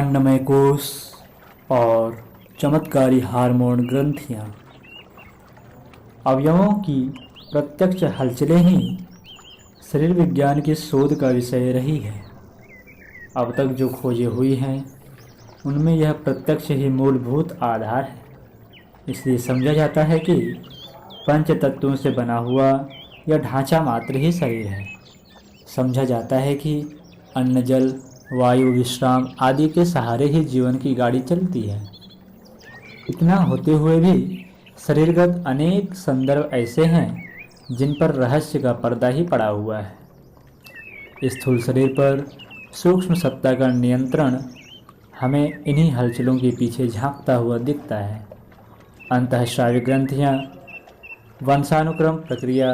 अन्नमय कोश और चमत्कारी हार्मोन ग्रंथियाँ। अवयवों की प्रत्यक्ष हलचलें ही शरीर विज्ञान की शोध का विषय रही है। अब तक जो खोजें हुई हैं उनमें यह प्रत्यक्ष ही मूलभूत आधार है। इसलिए समझा जाता है कि पंच तत्वों से बना हुआ यह ढांचा मात्र ही शरीर है। समझा जाता है कि अन्न, जल, वायु, विश्राम आदि के सहारे ही जीवन की गाड़ी चलती है। इतना होते हुए भी शरीरगत अनेक संदर्भ ऐसे हैं जिन पर रहस्य का पर्दा ही पड़ा हुआ है। स्थूल शरीर पर सूक्ष्म सत्ता का नियंत्रण हमें इन्हीं हलचलों के पीछे झांकता हुआ दिखता है। अंतःस्रावी ग्रंथियाँ, वंशानुक्रम प्रक्रिया,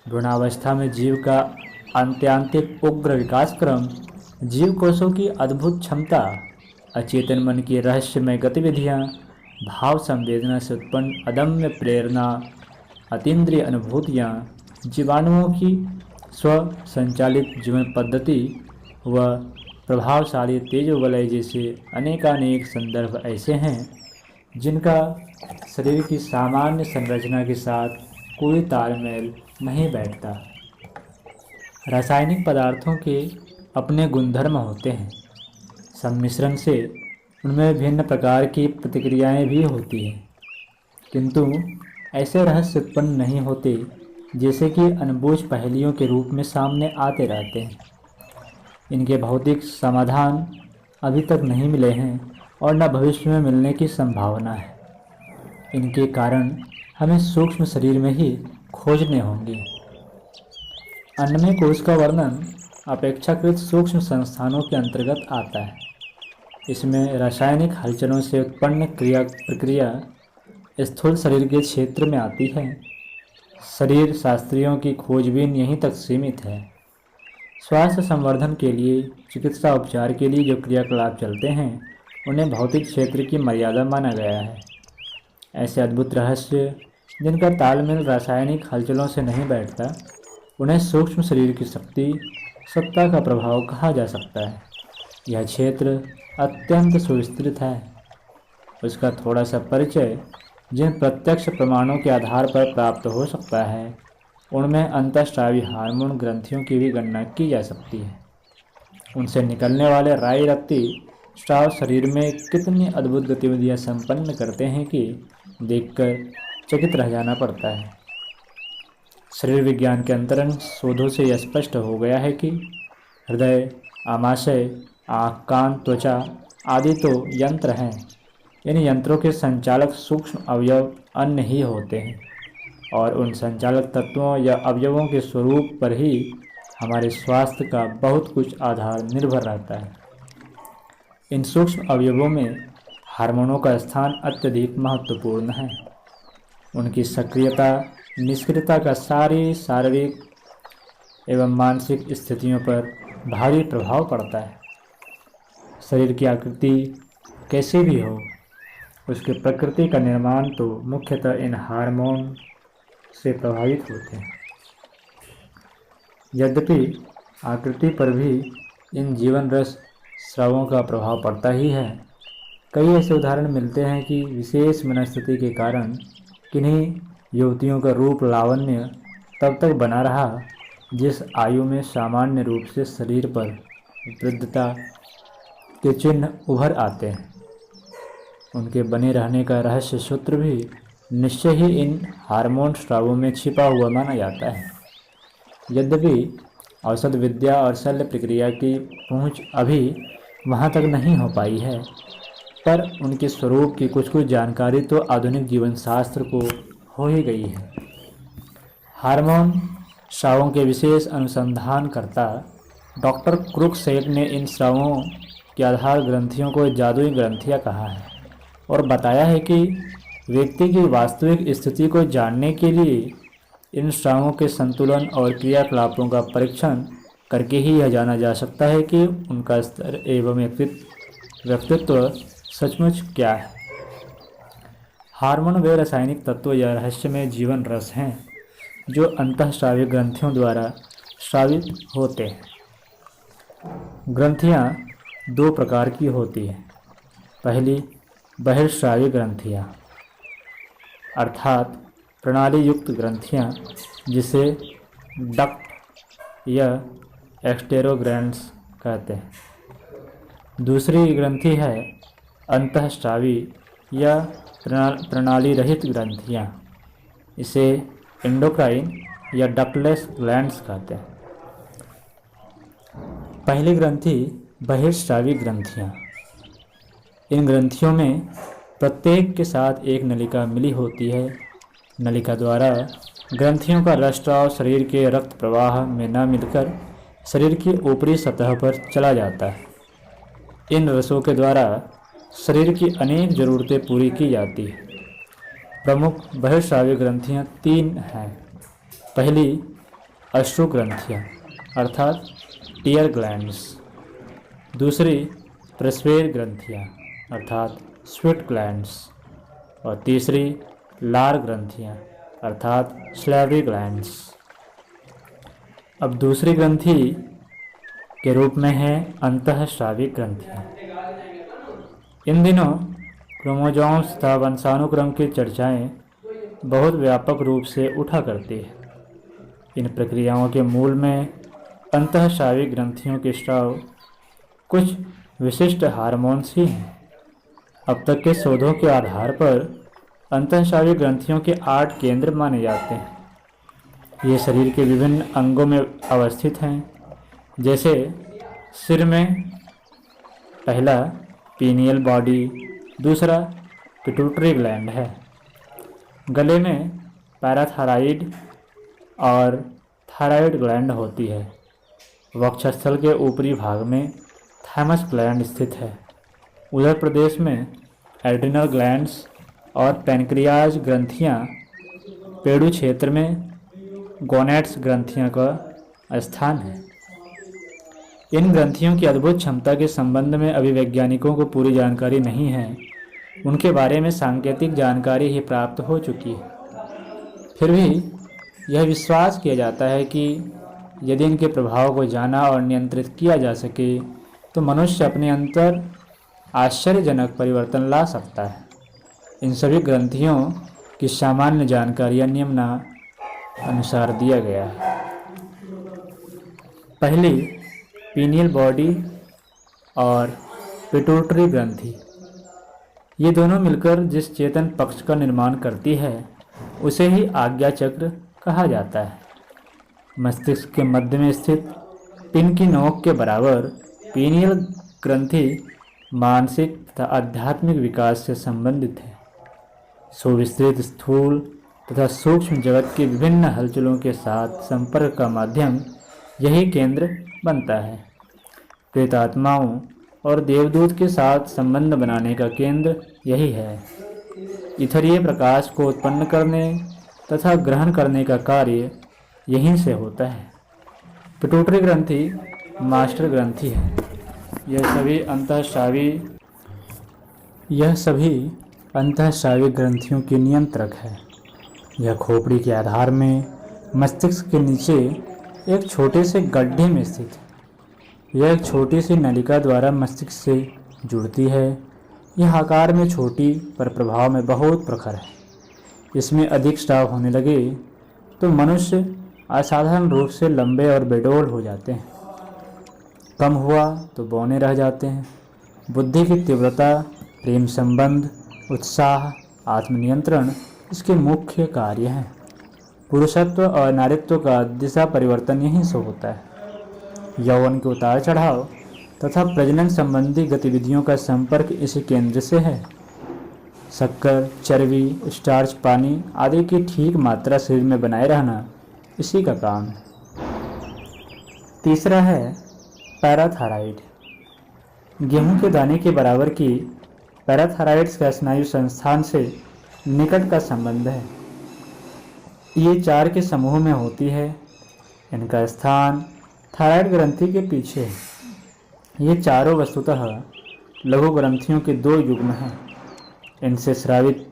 भ्रूणावस्था में जीव का आत्यंतिक उग्र विकास क्रम, जीव कोशों की अद्भुत क्षमता, अचेतन मन की रहस्यमय गतिविधियाँ, भाव संवेदना से उत्पन्न अदम्य प्रेरणा, अतीन्द्रिय अनुभूतियाँ, जीवाणुओं की स्व संचालित जीवन पद्धति व प्रभावशाली तेजोवलय जैसे अनेकानेक संदर्भ ऐसे हैं जिनका शरीर की सामान्य संरचना के साथ कोई तालमेल नहीं बैठता। रासायनिक पदार्थों के अपने गुणधर्म होते हैं। सम्मिश्रण से उनमें भिन्न प्रकार की प्रतिक्रियाएं भी होती हैं, किंतु ऐसे रहस्य उत्पन्न नहीं होते जैसे कि अनबूझ पहेलियों के रूप में सामने आते रहते हैं। इनके भौतिक समाधान अभी तक नहीं मिले हैं और न भविष्य में मिलने की संभावना है। इनके कारण हमें सूक्ष्म शरीर में ही खोजने होंगे। अन्नमय कोश का वर्णन अपेक्षाकृत सूक्ष्म संस्थानों के अंतर्गत आता है। इसमें रासायनिक हलचलों से उत्पन्न क्रिया प्रक्रिया स्थूल शरीर के क्षेत्र में आती है। शरीर शास्त्रियों की खोजबीन यहीं तक सीमित है। स्वास्थ्य संवर्धन के लिए, चिकित्सा उपचार के लिए जो क्रियाकलाप चलते हैं उन्हें भौतिक क्षेत्र की मर्यादा माना गया है। ऐसे अद्भुत रहस्य जिनका तालमेल रासायनिक हलचलों से नहीं बैठता, उन्हें सूक्ष्म शरीर की शक्ति, सत्ता का प्रभाव कहा जा सकता है। यह क्षेत्र अत्यंत सुविस्तृत है। उसका थोड़ा सा परिचय जिन प्रत्यक्ष प्रमाणों के आधार पर प्राप्त हो सकता है उनमें अंतःस्रावी हार्मोन ग्रंथियों की भी गणना की जा सकती है। उनसे निकलने वाले राई रक्ति स्राव शरीर में कितनी अद्भुत गतिविधियां संपन्न करते हैं कि देखकर चकित रह जाना पड़ता है। शरीर विज्ञान के अंतरंग शोधों से यह स्पष्ट हो गया है कि हृदय, आमाशय, आँख, कान, त्वचा आदि तो यंत्र हैं। इन यंत्रों के संचालक सूक्ष्म अवयव अन्य ही होते हैं और उन संचालक तत्वों या अवयवों के स्वरूप पर ही हमारे स्वास्थ्य का बहुत कुछ आधार निर्भर रहता है। इन सूक्ष्म अवयवों में हार्मोनों का स्थान अत्यधिक महत्वपूर्ण है। उनकी सक्रियता, निष्क्रियता का सारी शारीरिक एवं मानसिक स्थितियों पर भारी प्रभाव पड़ता है। शरीर की आकृति कैसी भी हो, उसकी प्रकृति का निर्माण तो मुख्यतः इन हार्मोन से प्रभावित होते हैं। यद्यपि आकृति पर भी इन जीवन रस स्रावों का प्रभाव पड़ता ही है। कई ऐसे उदाहरण मिलते हैं कि विशेष मनस्थिति के कारण किन्हीं युवतियों का रूप लावण्य तब तक बना रहा जिस आयु में सामान्य रूप से शरीर पर वृद्धता के चिन्ह उभर आते हैं। उनके बने रहने का रहस्य सूत्र भी निश्चय ही इन हार्मोन स्रावों में छिपा हुआ माना जाता है। यद्यपि औषध विद्या और शल्य प्रक्रिया की पहुंच अभी वहां तक नहीं हो पाई है, पर उनके स्वरूप की कुछ कुछ जानकारी तो आधुनिक जीवन शास्त्र को हो ही गई है। हार्मोन स्रावों के विशेष अनुसंधानकर्ता डॉक्टर क्रुकसेट ने इन स्रावों के आधार ग्रंथियों को जादुई ग्रंथियां कहा है और बताया है कि व्यक्ति की वास्तविक स्थिति को जानने के लिए इन स्रावों के संतुलन और क्रियाकलापों का परीक्षण करके ही यह जाना जा सकता है कि उनका स्तर एवं व्यक्तित्व सचमुच क्या है। हार्मोन वे रासायनिक तत्व या रहस्यमय जीवन रस हैं जो अंतःस्रावी ग्रंथियों द्वारा स्रावित होते हैं। ग्रंथियाँ दो प्रकार की होती है। पहली बहिर्स्रावी ग्रंथियाँ अर्थात प्रणाली युक्त ग्रंथियाँ, जिसे डक्ट या एक्सटेरोग्रैंड्स कहते हैं। दूसरी ग्रंथि है अंतःस्रावी या प्रणाली रहित ग्रंथियाँ, इसे एंडोक्राइन या डक्टलेस ग्लैंड्स कहते हैं। पहली ग्रंथि बहिर्स्रावी ग्रंथियाँ। इन ग्रंथियों में प्रत्येक के साथ एक नलिका मिली होती है। नलिका द्वारा ग्रंथियों का रसस्राव शरीर के रक्त प्रवाह में न मिलकर शरीर की ऊपरी सतह पर चला जाता है। इन रसों के द्वारा शरीर की अनेक ज़रूरतें पूरी की जाती हैं। प्रमुख बहिर्स्रावी ग्रंथियाँ तीन हैं। पहली अश्रु ग्रंथियाँ अर्थात टीयर ग्लैंड्स। दूसरी प्रस्वेर ग्रंथियाँ अर्थात स्वेट ग्लैंड्स। और तीसरी लार ग्रंथियाँ अर्थात स्लेवरी ग्लैंड्स। अब दूसरी ग्रंथि के रूप में है अंतःस्रावी ग्रंथियाँ। इन दिनों क्रोमोसोम्स तथा वंशानुक्रम की चर्चाएं बहुत व्यापक रूप से उठा करती है। इन प्रक्रियाओं के मूल में अंतःस्रावी ग्रंथियों के स्राव कुछ विशिष्ट हार्मोन्स ही हैं। अब तक के शोधों के आधार पर अंतःस्रावी ग्रंथियों के 8 केंद्र माने जाते हैं। ये शरीर के विभिन्न अंगों में अवस्थित हैं, जैसे सिर में पहला पीनियल बॉडी, दूसरा पिट्यूटरी ग्लैंड है। गले में पैराथायराइड और थायराइड ग्लैंड होती है। वक्षस्थल के ऊपरी भाग में थाइमस ग्लैंड स्थित है। उधर प्रदेश में एड्रिनल ग्लैंड्स और पैनक्रियाज ग्रंथियां, पेड़ू क्षेत्र में गोनेट्स ग्रंथियां का स्थान है। इन ग्रंथियों की अद्भुत क्षमता के संबंध में अभी वैज्ञानिकों को पूरी जानकारी नहीं है। उनके बारे में सांकेतिक जानकारी ही प्राप्त हो चुकी है। फिर भी यह विश्वास किया जाता है कि यदि इनके प्रभाव को जाना और नियंत्रित किया जा सके तो मनुष्य अपने अंतर आश्चर्यजनक परिवर्तन ला सकता है। इन सभी ग्रंथियों की सामान्य जानकारियाँ निम्नानुसार दिया गया है। पहली पीनियल बॉडी और पिट्यूटरी ग्रंथि, ये दोनों मिलकर जिस चेतन पक्ष का निर्माण करती है उसे ही आज्ञा चक्र कहा जाता है। मस्तिष्क के मध्य में स्थित पिन की नोक के बराबर पीनियल ग्रंथि मानसिक तथा आध्यात्मिक विकास से संबंधित है। सुविस्तृत स्थूल तथा सूक्ष्म जगत की विभिन्न हलचलों के साथ संपर्क का माध्यम यही केंद्र बनता है। प्रेतात्माओं और देवदूत के साथ संबंध बनाने का केंद्र यही है। इथरीय प्रकाश को उत्पन्न करने तथा ग्रहण करने का कार्य यहीं से होता है। पिट्यूटरी ग्रंथि मास्टर ग्रंथि है। यह सभी अंतःस्रावी ग्रंथियों की नियंत्रक है। यह खोपड़ी के आधार में मस्तिष्क के नीचे एक छोटे से गड्ढे में स्थित है। यह एक छोटी सी नलिका द्वारा मस्तिष्क से जुड़ती है। यह आकार में छोटी पर प्रभाव में बहुत प्रखर है। इसमें अधिक स्राव होने लगे तो मनुष्य असाधारण रूप से लंबे और बेडौल हो जाते हैं। कम हुआ तो बौने रह जाते हैं। बुद्धि की तीव्रता, प्रेम संबंध, उत्साह, आत्मनियंत्रण इसके मुख्य कार्य हैं। पुरुषत्व और नारीत्व का दिशा परिवर्तन यहीं से होता है। यौवन के उतार चढ़ाव तथा प्रजनन संबंधी गतिविधियों का संपर्क इसी केंद्र से है। शक्कर, चर्बी, स्टार्च, पानी आदि की ठीक मात्रा शरीर में बनाए रहना इसी का काम है। तीसरा है पैराथायराइड। गेहूं के दाने के बराबर की पैराथायराइड्स का स्नायु संस्थान से निकट का संबंध है। ये 4 के समूह में होती है। इनका स्थान थायराइड ग्रंथि के पीछे है। ये चारों वस्तुतः लघु ग्रंथियों के 2 युग्म हैं। इनसे स्रावित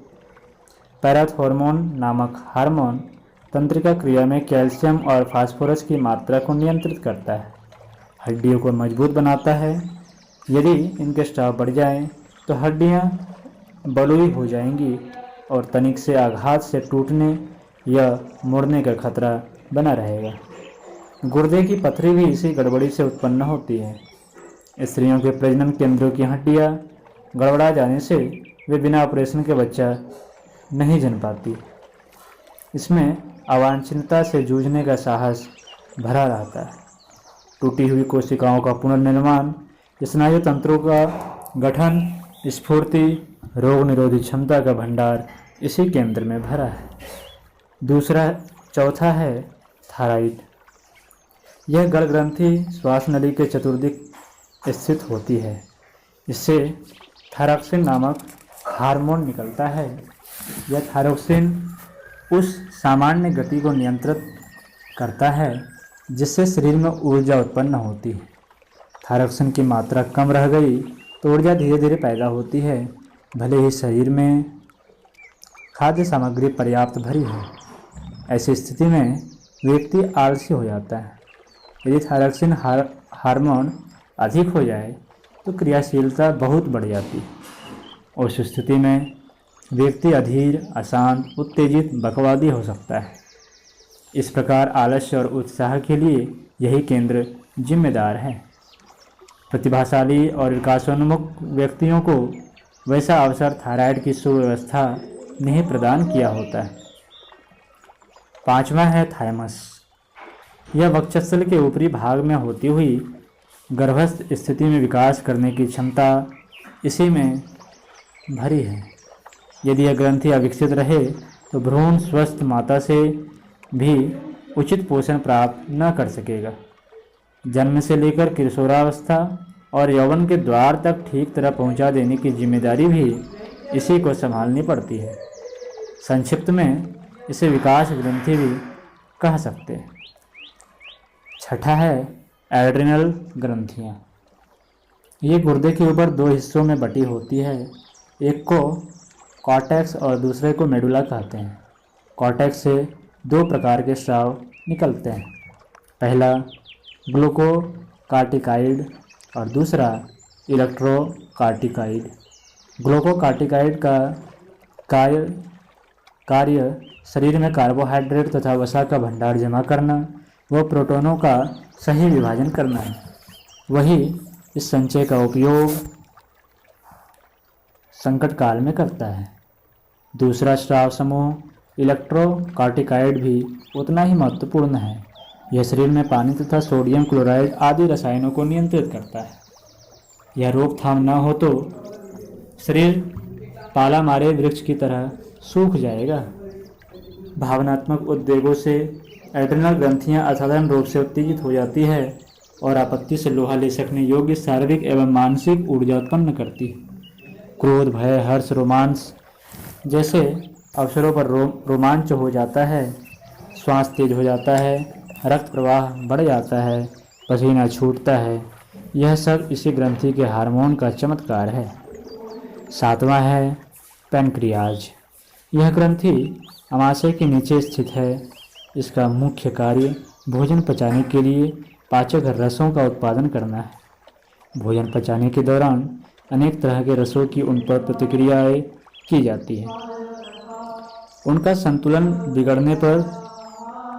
पैराथॉर्मोन नामक हार्मोन तंत्रिका क्रिया में कैल्शियम और फास्फोरस की मात्रा को नियंत्रित करता है, हड्डियों को मजबूत बनाता है, यदि इनके स्राव बढ़ जाएं तो हड्डियां बलुई हो जाएंगी और तनिक से आघात से टूटने या मुड़ने का खतरा बना रहेगा। गुर्दे की पथरी भी इसी गड़बड़ी से उत्पन्न होती है। स्त्रियों के प्रजनन केंद्रों की हड्डियां गड़बड़ा जाने से वे बिना ऑपरेशन के बच्चा नहीं जन्म पाती। इसमें अवांछनीयता से जूझने का साहस भरा रहता है। टूटी हुई कोशिकाओं का पुनर्निर्माण, स्नायु तंत्रों का गठन, स्फूर्ति, रोग निरोधी क्षमता का भंडार इसी केंद्र में भरा है। चौथा है थायराइड। यह गल ग्रंथि श्वास नली के चतुर्दिक स्थित होती है। इससे थायरॉक्सिन नामक हार्मोन निकलता है। यह थायरॉक्सिन उस सामान्य गति को नियंत्रित करता है जिससे शरीर में ऊर्जा उत्पन्न होती है। थायरॉक्सिन की मात्रा कम रह गई तो ऊर्जा धीरे धीरे पैदा होती है, भले ही शरीर में खाद्य सामग्री पर्याप्त भरी हो। ऐसी स्थिति में व्यक्ति आलसी हो जाता है। यदि थायरॉक्सिन हार्मोन अधिक हो जाए तो क्रियाशीलता बहुत बढ़ जाती है। उस स्थिति में व्यक्ति अधीर, अशांत, उत्तेजित, बकवादी हो सकता है। इस प्रकार आलस्य और उत्साह के लिए यही केंद्र जिम्मेदार है। प्रतिभाशाली और विकासोन्मुख व्यक्तियों को वैसा अवसर थायराइड की सुव्यवस्था ने प्रदान किया होता है। पांचवा है थाइमस। यह वक्षस्थल के ऊपरी भाग में होती हुई गर्भस्थ स्थिति में विकास करने की क्षमता इसी में भरी है। यदि यह ग्रंथि अविकसित रहे तो भ्रूण स्वस्थ माता से भी उचित पोषण प्राप्त न कर सकेगा। जन्म से लेकर किशोरावस्था और यौवन के द्वार तक ठीक तरह पहुंचा देने की जिम्मेदारी भी इसी को संभालनी पड़ती है। संक्षिप्त में इसे विकास ग्रंथि भी कह सकते हैं। छठा है एड्रिनल ग्रंथियाँ। ये गुर्दे के ऊपर दो हिस्सों में बटी होती है। एक को कॉर्टेक्स और दूसरे को मेडुला कहते हैं। कॉर्टेक्स से दो प्रकार के स्राव निकलते हैं। पहला ग्लूकोकार्टिकाइड और दूसरा इलेक्ट्रोकार्टिकाइड। ग्लूकोकार्टिकाइड का कार्य शरीर में कार्बोहाइड्रेट तथा वसा का भंडार जमा करना व प्रोटॉनों का सही विभाजन करना है। वही इस संचय का उपयोग संकट काल में करता है। दूसरा स्राव समूह इलेक्ट्रोकार्टिकाइड भी उतना ही महत्वपूर्ण है। यह शरीर में पानी तथा सोडियम क्लोराइड आदि रसायनों को नियंत्रित करता है। यह रोकथाम न हो तो शरीर पाला मारे वृक्ष की तरह सूख जाएगा। भावनात्मक उद्वेगों से एड्रिनल ग्रंथियां असाधारण रूप से उत्तेजित हो जाती है और आपत्ति से लोहा ले सकने योग्य शारीरिक एवं मानसिक ऊर्जा उत्पन्न करती है। क्रोध, भय, हर्ष, रोमांस जैसे अवसरों पर रोमांच हो जाता है। श्वास तेज हो जाता है, रक्त प्रवाह बढ़ जाता है, पसीना छूटता है। यह सब इसी ग्रंथि के हार्मोन का चमत्कार है। सातवां है पैनक्रियाज। यह ग्रंथि अमाशय के नीचे स्थित है। इसका मुख्य कार्य भोजन पचाने के लिए पाचक रसों का उत्पादन करना है। भोजन पचाने के दौरान अनेक तरह के रसों की उन पर प्रतिक्रियाएं की जाती है। उनका संतुलन बिगड़ने पर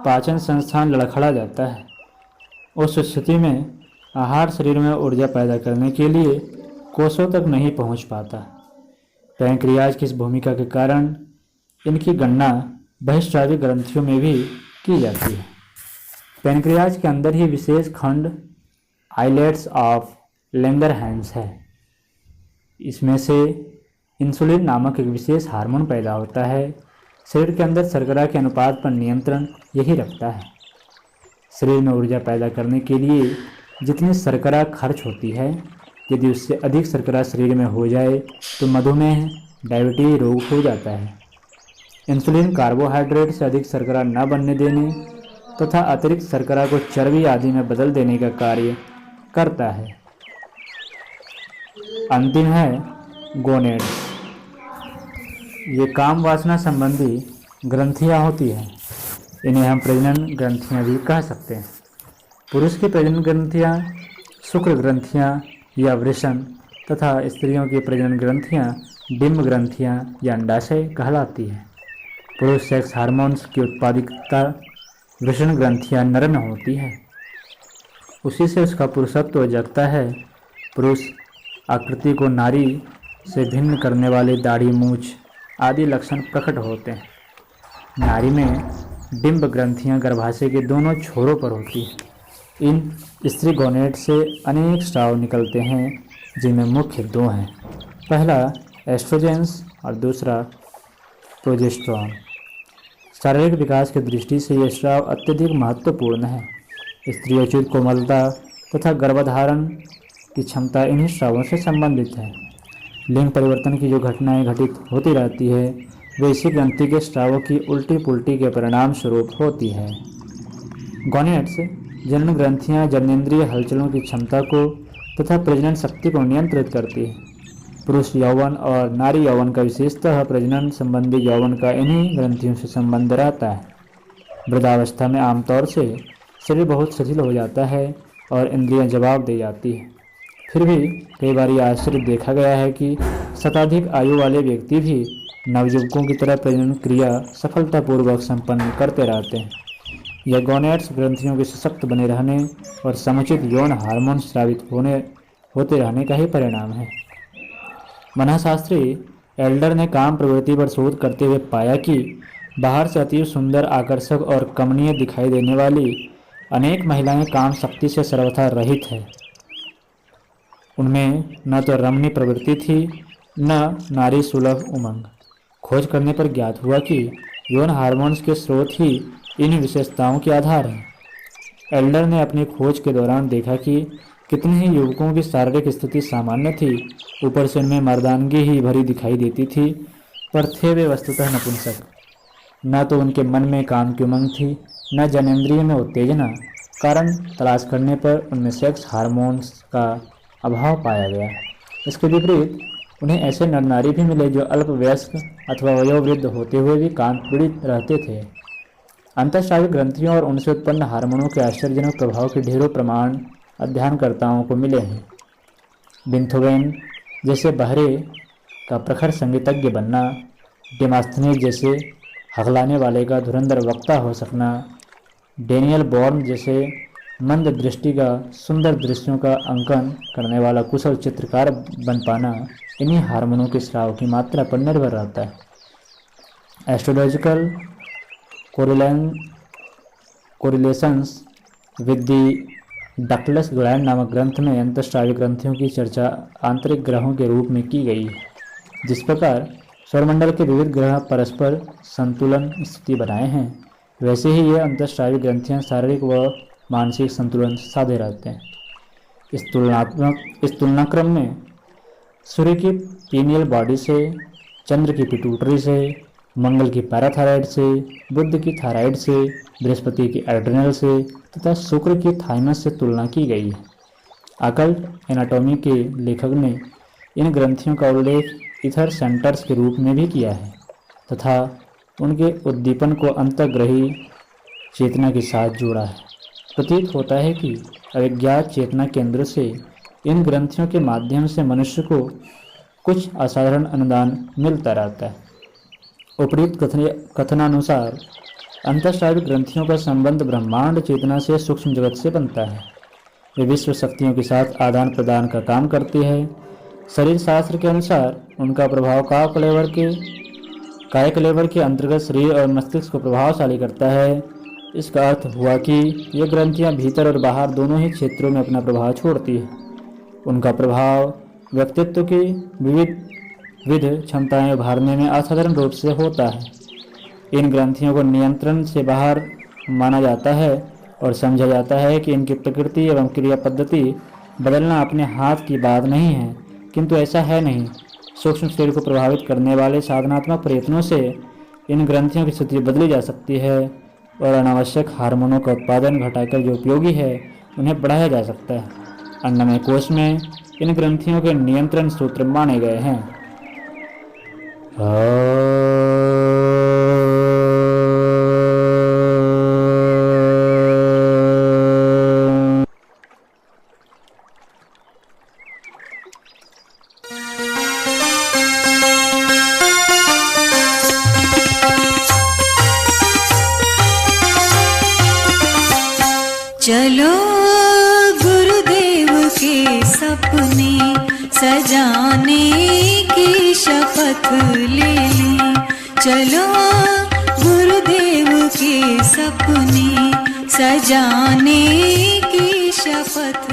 पाचन संस्थान लड़खड़ा जाता है। उस स्थिति में आहार शरीर में ऊर्जा पैदा करने के लिए कोषों तक नहीं पहुंच पाता। पैनक्रियाज की इस भूमिका के कारण इनकी गणना बहिस्रावी ग्रंथियों में भी की जाती है। पैनक्रियाज के अंदर ही विशेष खंड आइलेट्स ऑफ लैंगरहैंस है। इसमें से इंसुलिन नामक एक विशेष हार्मोन पैदा होता है। शरीर के अंदर शर्करा के अनुपात पर नियंत्रण यही रखता है। शरीर में ऊर्जा पैदा करने के लिए जितनी शर्करा खर्च होती है, यदि उससे अधिक शर्करा शरीर में हो जाए तो मधुमेह, डायबिटीज रोग हो जाता है। इंसुलिन कार्बोहाइड्रेट से अधिक शर्करा न बनने देने तथा अतिरिक्त शर्करा को चर्बी आदि में बदल देने का कार्य करता है। अंतिम है गोनेड्स। ये काम वासना संबंधी ग्रंथियाँ होती हैं। इन्हें हम प्रजनन ग्रंथियाँ भी कह सकते हैं। पुरुष की प्रजनन ग्रंथियाँ शुक्र ग्रंथियाँ या वृषण तथा स्त्रियों की प्रजनन ग्रंथियां डिम्ब ग्रंथियां या अंडाशय कहलाती है। पुरुष सेक्स हार्मोन्स की उत्पादकता वृषण ग्रंथियां नर में होती है, उसी से उसका पुरुषत्व जगता है। पुरुष आकृति को नारी से भिन्न करने वाले दाढ़ी, मूछ आदि लक्षण प्रकट होते हैं। नारी में डिम्ब ग्रंथियां गर्भाशय के दोनों छोरों पर होती हैं। इन स्त्री गोनेट से अनेक स्राव निकलते हैं, जिनमें मुख्य दो हैं, पहला एस्ट्रोजेंस और दूसरा प्रोजेस्टेरॉन। शारीरिक विकास की दृष्टि से ये स्राव अत्यधिक महत्वपूर्ण है। स्त्रियोचित कोमलता तथा गर्भधारण की क्षमता इन्हीं स्रावों से संबंधित है। लिंग परिवर्तन की जो घटनाएं घटित होती रहती है वे इसी ग्रंथि के स्रावों की उल्टी पुल्टी के परिणाम स्वरूप होती है। गोनेट्स जनन ग्रंथियां जननेंद्रिय हलचलों की क्षमता को तथा प्रजनन शक्ति को नियंत्रित करती है। पुरुष यौवन और नारी यौवन का विशेषतः प्रजनन संबंधी यौवन का इन्हीं ग्रंथियों से संबंध रहता है। वृद्धावस्था में आमतौर से शरीर बहुत शिथिल हो जाता है और इंद्रियां जवाब दे जाती है। फिर भी कई बार यह आश्चर्य देखा गया है कि शताधिक आयु वाले व्यक्ति भी नवयुवकों की तरह प्रजनन क्रिया सफलतापूर्वक संपन्न करते रहते हैं। यह गोनेट्स ग्रंथियों के सशक्त बने रहने और समुचित यौन हार्मोन स्रावित होते रहने का ही परिणाम है। मनःशास्त्री एल्डर ने काम प्रवृत्ति पर शोध करते हुए पाया कि बाहर से अति सुंदर, आकर्षक और कमनीय दिखाई देने वाली अनेक महिलाएं काम शक्ति से सर्वथा रहित है। उनमें न तो रमणीय प्रवृत्ति थी न नारी सुलभ उमंग। खोज करने पर ज्ञात हुआ कि यौन हार्मोन्स के स्रोत ही इन विशेषताओं के आधार हैं। एल्डर ने अपनी खोज के दौरान देखा कि कितने ही युवकों की शारीरिक स्थिति सामान्य थी, ऊपर से उनमें मर्दानगी ही भरी दिखाई देती थी, पर थे वे वस्तुतः नपुंसक। न तो उनके मन में काम की उमंग थी, न जनेंद्रिय में उत्तेजना। कारण तलाश करने पर उनमें सेक्स हार्मोन्स का अभाव पाया गया। इसके विपरीत उन्हें ऐसे नर नारी भी मिले जो अल्पवयस्क अथवा वयोवृद्ध होते हुए भी कांत पीड़ित रहते थे। अंतःस्रावी ग्रंथियों और उनसे उत्पन्न हार्मोनों के आश्चर्यजनक प्रभाव के ढेरों प्रमाण अध्ययनकर्ताओं को मिले हैं। बिंथोवेन जैसे बहरे का प्रखर संगीतज्ञ बनना, डेमास्थनीज जैसे हकलाने वाले का धुरंधर वक्ता हो सकना, डेनियल बॉर्न जैसे मंद दृष्टि का सुंदर दृश्यों का अंकन करने वाला कुशल चित्रकार बन पाना इन्हीं हार्मोनों के स्राव की मात्रा पर निर्भर रहता है। Astrological correlations with the ductus gland नामक ग्रंथ में अंतःस्रावी ग्रंथियों की चर्चा आंतरिक ग्रहों के रूप में की गई है। जिस प्रकार सौरमंडल के विविध ग्रह परस्पर संतुलन स्थिति बनाए हैं, वैसे ही ये अंतःस्रावी ग्रंथियां शारीरिक व मानसिक संतुलन साधे रहते हैं। इस तुलनाक्रम में सूर्य की पीनियल बॉडी से, चंद्र की पिट्यूटरी से, मंगल की पैराथायराइड से, बुध की थायराइड से, बृहस्पति की एड्रिनल से तथा शुक्र की थाइमस से तुलना की गई है। अकल्ट एनाटॉमी के लेखक ने इन ग्रंथियों का उल्लेख इथर सेंटर्स के रूप में भी किया है तथा उनके उद्दीपन को अंतर्ग्रही चेतना के साथ जोड़ा है। प्रतीत होता है कि अज्ञात चेतना केंद्र से इन ग्रंथियों के माध्यम से मनुष्य को कुछ असाधारण अनुदान मिलता रहता है। उपयुक्त कथनानुसार अंतःस्रावी ग्रंथियों का संबंध ब्रह्मांड चेतना से सूक्ष्म जगत से बनता है। वे विश्व शक्तियों के साथ आदान प्रदान का काम करती है। शरीर शास्त्र के अनुसार उनका प्रभाव कायकलेवर के अंतर्गत शरीर और मस्तिष्क को प्रभावशाली करता है। इसका अर्थ हुआ कि ये ग्रंथियां भीतर और बाहर दोनों ही क्षेत्रों में अपना प्रभाव छोड़ती है। उनका प्रभाव व्यक्तित्व की विविध क्षमताएं उभारने में असाधारण रूप से होता है। इन ग्रंथियों को नियंत्रण से बाहर माना जाता है और समझा जाता है कि इनकी प्रकृति एवं क्रिया पद्धति बदलना अपने हाथ की बात नहीं है, किंतु ऐसा है नहीं। सूक्ष्म शरीर को प्रभावित करने वाले साधनात्मक प्रयत्नों से इन ग्रंथियों की स्थिति बदली जा सकती है और अनावश्यक हार्मोनों का उत्पादन घटाकर जो उपयोगी है उन्हें बढ़ाया जा सकता है। अन्नमय कोश में इन ग्रंथियों के नियंत्रण सूत्र माने गए हैं। चलो गुरुदेव के सपने सजाने की शपथ ले लें। चलो गुरुदेव के सपने सजाने की शपथ